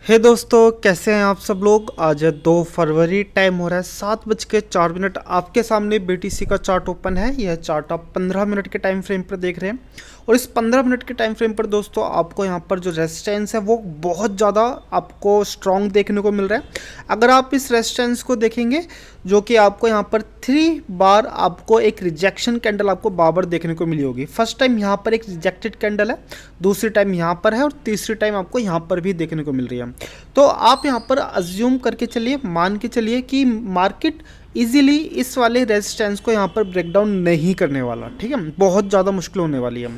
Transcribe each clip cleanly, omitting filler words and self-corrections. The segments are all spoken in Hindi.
हे दोस्तों, कैसे हैं आप सब लोग। आज है 2 फरवरी, टाइम हो रहा है 7:04। आपके सामने बीटीसी का चार्ट ओपन है। यह चार्ट आप 15 मिनट के टाइम फ्रेम पर देख रहे हैं और इस 15 मिनट के टाइम फ्रेम पर दोस्तों आपको यहाँ पर जो रेजिस्टेंस है वो बहुत ज़्यादा आपको स्ट्रॉन्ग देखने को मिल रहा है। अगर आप इस रेजिस्टेंस को देखेंगे जो कि आपको यहाँ पर 3 बार आपको एक रिजेक्शन कैंडल आपको बाबर देखने को मिली होगी। फर्स्ट टाइम यहाँ पर एक रिजेक्टेड कैंडल है, दूसरी टाइम यहाँ पर है और तीसरी टाइम आपको यहाँ पर भी देखने को मिल रही है। तो आप यहाँ पर अज्यूम करके चलिए, मान के चलिए कि मार्केट इजीली इस वाले रेजिस्टेंस को यहाँ पर ब्रेकडाउन नहीं करने वाला। ठीक है, बहुत ज़्यादा मुश्किल होने वाली है।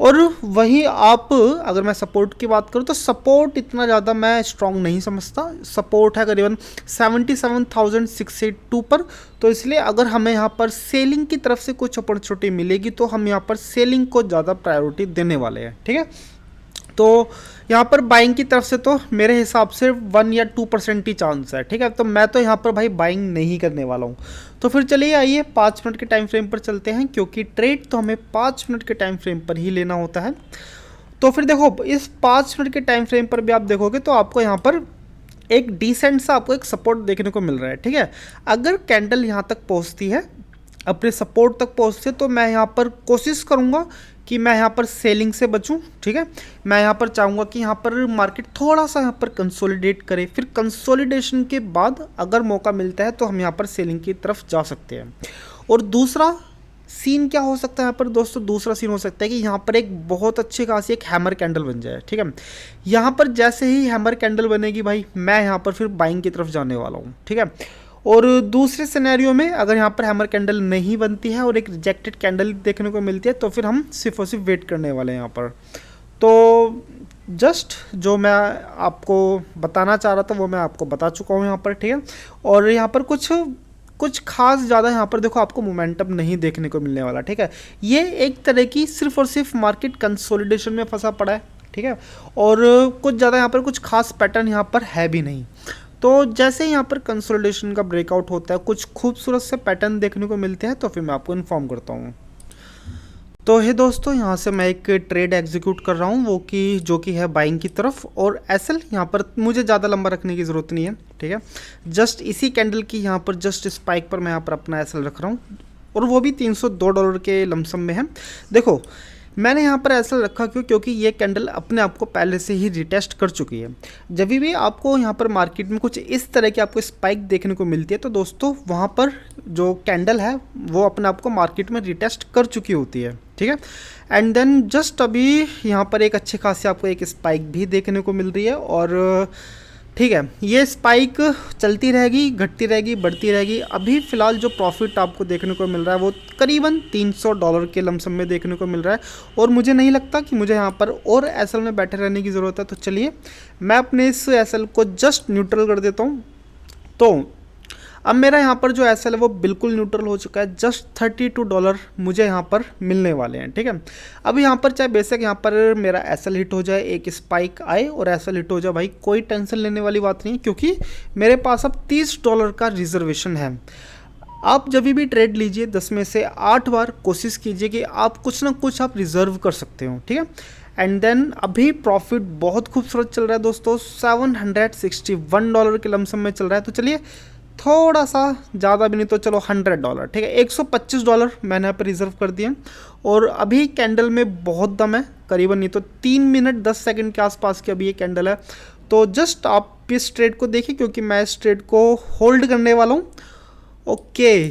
और वहीं आप अगर मैं सपोर्ट की बात करूँ तो सपोर्ट इतना ज़्यादा मैं स्ट्रॉन्ग नहीं समझता। सपोर्ट है करीबन 77,682 पर। तो इसलिए अगर हमें यहाँ पर सेलिंग की तरफ से कुछ अपॉर्चुनिटी मिलेगी तो हम यहाँ पर सेलिंग को ज़्यादा प्रायोरिटी देने वाले हैं। ठीक है, तो यहाँ पर बाइंग की तरफ से तो मेरे हिसाब से 1 या 2% ही चांस है। ठीक है, तो मैं तो यहाँ पर भाई बाइंग नहीं करने वाला हूँ। तो फिर चलिए आइए 5 मिनट के टाइम फ्रेम पर चलते हैं, क्योंकि ट्रेड तो हमें 5 मिनट के टाइम फ्रेम पर ही लेना होता है। तो फिर देखो, इस 5 मिनट के टाइम फ्रेम पर भी आप देखोगे तो आपको यहाँ पर एक डिसेंट सा आपको एक सपोर्ट देखने को मिल रहा है। ठीक है, अगर कैंडल यहाँ तक पहुँचती है, अपने सपोर्ट तक पहुँचते, तो मैं यहाँ पर कोशिश करूँगा कि मैं यहाँ पर सेलिंग से बचूं। ठीक है, मैं यहाँ पर चाहूँगा कि यहाँ पर मार्केट थोड़ा सा यहाँ पर कंसोलिडेट करे, फिर कंसोलिडेशन के बाद अगर मौका मिलता है तो हम यहाँ पर सेलिंग की तरफ जा सकते हैं। और दूसरा सीन क्या हो सकता है यहाँ पर दोस्तों, दूसरा सीन हो सकता है कि यहाँ पर एक बहुत अच्छी खासी एक हैमर कैंडल बन जाए। ठीक है, यहाँ पर जैसे ही हैमर कैंडल बनेगी भाई, मैं यहाँ पर फिर बाइंग की तरफ जाने वाला हूँ। ठीक है, और दूसरे सिनेरियो में अगर यहाँ पर हैमर कैंडल नहीं बनती है और एक रिजेक्टेड कैंडल देखने को मिलती है तो फिर हम सिर्फ और सिर्फ वेट करने वाले हैं यहाँ पर। तो जस्ट जो मैं आपको बताना चाह रहा था वो मैं आपको बता चुका हूँ यहाँ पर। ठीक है, और यहाँ पर कुछ कुछ खास ज़्यादा यहाँ पर देखो आपको मोमेंटम नहीं देखने को मिलने वाला। ठीक है, ये एक तरह की सिर्फ और सिर्फ मार्केट कंसोलिडेशन में फंसा पड़ा है। ठीक है, और कुछ ज़्यादा यहाँ पर कुछ खास पैटर्न यहाँ पर है भी नहीं। तो जैसे यहाँ पर कंसोलिडेशन का ब्रेकआउट होता है, कुछ खूबसूरत से पैटर्न देखने को मिलते हैं, तो फिर मैं आपको इन्फॉर्म करता हूँ। तो हे दोस्तों, यहाँ से मैं एक ट्रेड एग्जीक्यूट कर रहा हूँ, वो कि जो कि है बाइंग की तरफ। और एसएल यहाँ पर मुझे ज़्यादा लंबा रखने की ज़रूरत नहीं है। ठीक है, जस्ट इसी कैंडल की यहाँ पर जस्ट स्पाइक पर मैं यहाँ पर अपना एसएल रख रहा हूँ, और वो भी $302 के लमसम में है। देखो, मैंने यहाँ पर ऐसा रखा क्यों, क्योंकि ये कैंडल अपने आप को पहले से ही रिटेस्ट कर चुकी है। जब भी आपको यहाँ पर मार्केट में कुछ इस तरह की आपको स्पाइक देखने को मिलती है तो दोस्तों वहाँ पर जो कैंडल है वो अपने आप को मार्केट में रिटेस्ट कर चुकी होती है। ठीक है, एंड देन जस्ट अभी यहाँ पर एक अच्छी खासी आपको एक स्पाइक भी देखने को मिल रही है। और ठीक है, ये स्पाइक चलती रहेगी, घटती रहेगी, बढ़ती रहेगी। अभी फ़िलहाल जो प्रॉफिट आपको देखने को मिल रहा है वो करीबन $300 के लमसम में देखने को मिल रहा है, और मुझे नहीं लगता कि मुझे यहाँ पर और एसएल में बैठे रहने की ज़रूरत है। तो चलिए मैं अपने इस एसएल को जस्ट न्यूट्रल कर देता हूँ। तो अब मेरा यहाँ पर जो एसएल है वो बिल्कुल न्यूट्रल हो चुका है। जस्ट $32 मुझे यहाँ पर मिलने वाले हैं। ठीक है, अब यहाँ पर चाहे बेशक यहाँ पर मेरा एसएल हिट हो जाए, एक स्पाइक आए और एसएल हिट हो जाए, भाई कोई टेंशन लेने वाली बात नहीं है, क्योंकि मेरे पास अब $30 का रिजर्वेशन है। आप जब भी ट्रेड लीजिए 10 में से 8 बार कोशिश कीजिए कि आप कुछ ना कुछ आप रिजर्व कर सकते हो। ठीक है, एंड देन अभी प्रॉफिट बहुत खूबसूरत चल रहा है दोस्तों, $761 के लमसम में चल रहा है। तो चलिए थोड़ा सा ज़्यादा भी नहीं तो चलो $100। ठीक है, $125 मैंने यहाँ पर रिजर्व कर दिए। और अभी कैंडल में बहुत दम है, करीबन नहीं तो 3 मिनट 10 सेकंड के आसपास की अभी ये कैंडल है। तो जस्ट आप इस ट्रेड को देखिए, क्योंकि मैं इस ट्रेड को होल्ड करने वाला हूँ। ओके,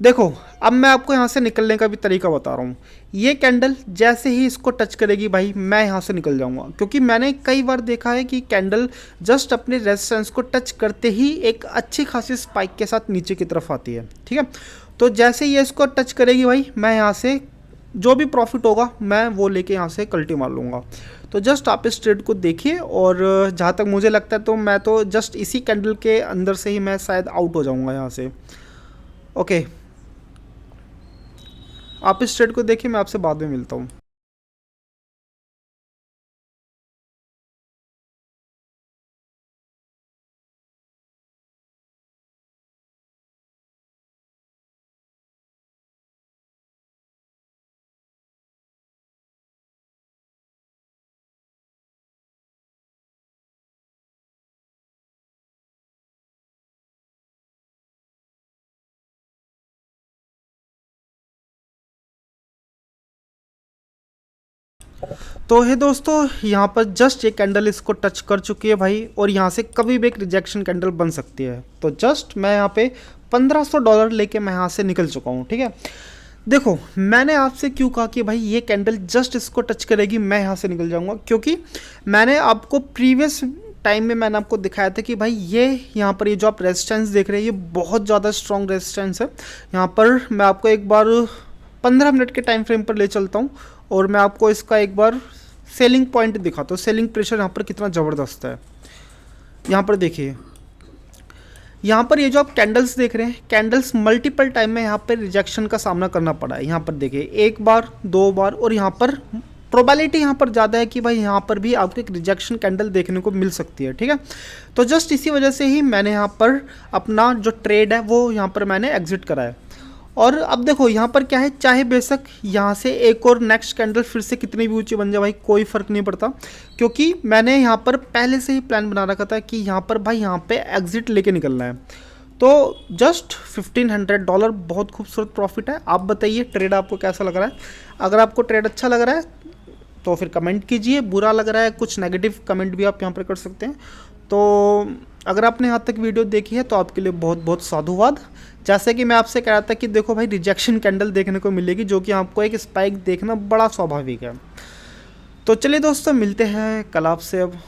देखो अब मैं आपको यहाँ से निकलने का भी तरीका बता रहा हूँ। ये कैंडल जैसे ही इसको टच करेगी भाई, मैं यहाँ से निकल जाऊँगा, क्योंकि मैंने कई बार देखा है कि कैंडल जस्ट अपने रेजिस्टेंस को टच करते ही एक अच्छी खासी स्पाइक के साथ नीचे की तरफ आती है। ठीक है, तो जैसे ही ये इसको टच करेगी भाई, मैं यहाँ से जो भी प्रॉफिट होगा मैं वो लेके यहाँ से कल्टी मार लूँगा। तो जस्ट आप इस ट्रेड को देखिए, और जहाँ तक मुझे लगता है तो मैं तो जस्ट इसी कैंडल के अंदर से ही मैं शायद आउट हो जाऊँगा यहाँ से। ओके, आप इस ट्रेड को देखिए, मैं आपसे बाद में मिलता हूँ। तो है दोस्तों, यहाँ पर जस्ट ये कैंडल इसको टच कर चुकी है भाई, और यहाँ से कभी भी एक रिजेक्शन कैंडल बन सकती है। तो जस्ट मैं यहाँ पे $1500 लेके मैं यहाँ से निकल चुका हूँ, ठीक है। देखो मैंने आपसे क्यों कहा कि भाई ये कैंडल जस्ट इसको टच करेगी मैं यहाँ से निकल जाऊँगा, क्योंकि मैंने आपको प्रीवियस टाइम में मैंने आपको दिखाया था कि भाई ये यहाँ पर ये जो आप रेजिस्टेंस देख रहे हैं ये बहुत ज़्यादा स्ट्रॉन्ग रेजिस्टेंस है। यहाँ पर मैं आपको एक बार 15 मिनट के टाइम फ्रेम पर ले चलता हूँ और मैं आपको इसका एक बार सेलिंग पॉइंट दिखाता हूँ, सेलिंग प्रेशर यहाँ पर कितना ज़बरदस्त है। यहाँ पर देखिए, यहाँ पर ये जो आप कैंडल्स देख रहे हैं, कैंडल्स मल्टीपल टाइम में यहाँ पर रिजेक्शन का सामना करना पड़ा है। यहाँ पर देखिए एक बार, दो बार, और यहाँ पर प्रोबेबिलिटी यहाँ पर ज़्यादा है कि भाई यहाँ पर भी आपको एक रिजेक्शन कैंडल देखने को मिल सकती है, ठीक है। तो जस्ट इसी वजह से ही मैंने यहाँ पर अपना जो ट्रेड है वो यहाँ पर मैंने एग्जिट करा है। और अब देखो यहाँ पर क्या है, चाहे बेशक यहाँ से एक और नेक्स्ट कैंडल फिर से कितनी भी ऊंची बन जाए भाई, कोई फ़र्क नहीं पड़ता, क्योंकि मैंने यहाँ पर पहले से ही प्लान बना रखा था कि यहाँ पर भाई यहाँ पे एग्जिट लेके निकलना है। तो जस्ट $1500 बहुत खूबसूरत प्रॉफिट है। आप बताइए ट्रेड आपको कैसा लग रहा है? अगर आपको ट्रेड अच्छा लग रहा है तो फिर कमेंट कीजिए, बुरा लग रहा है कुछ नेगेटिव कमेंट भी आप यहाँ पर कर सकते हैं। तो अगर आपने यहाँ तक वीडियो देखी है तो आपके लिए बहुत बहुत साधुवाद। जैसे कि मैं आपसे कह रहा था कि देखो भाई रिजेक्शन कैंडल देखने को मिलेगी, जो कि आपको एक स्पाइक देखना बड़ा स्वाभाविक है। तो चलिए दोस्तों, मिलते हैं कल आपसे अब।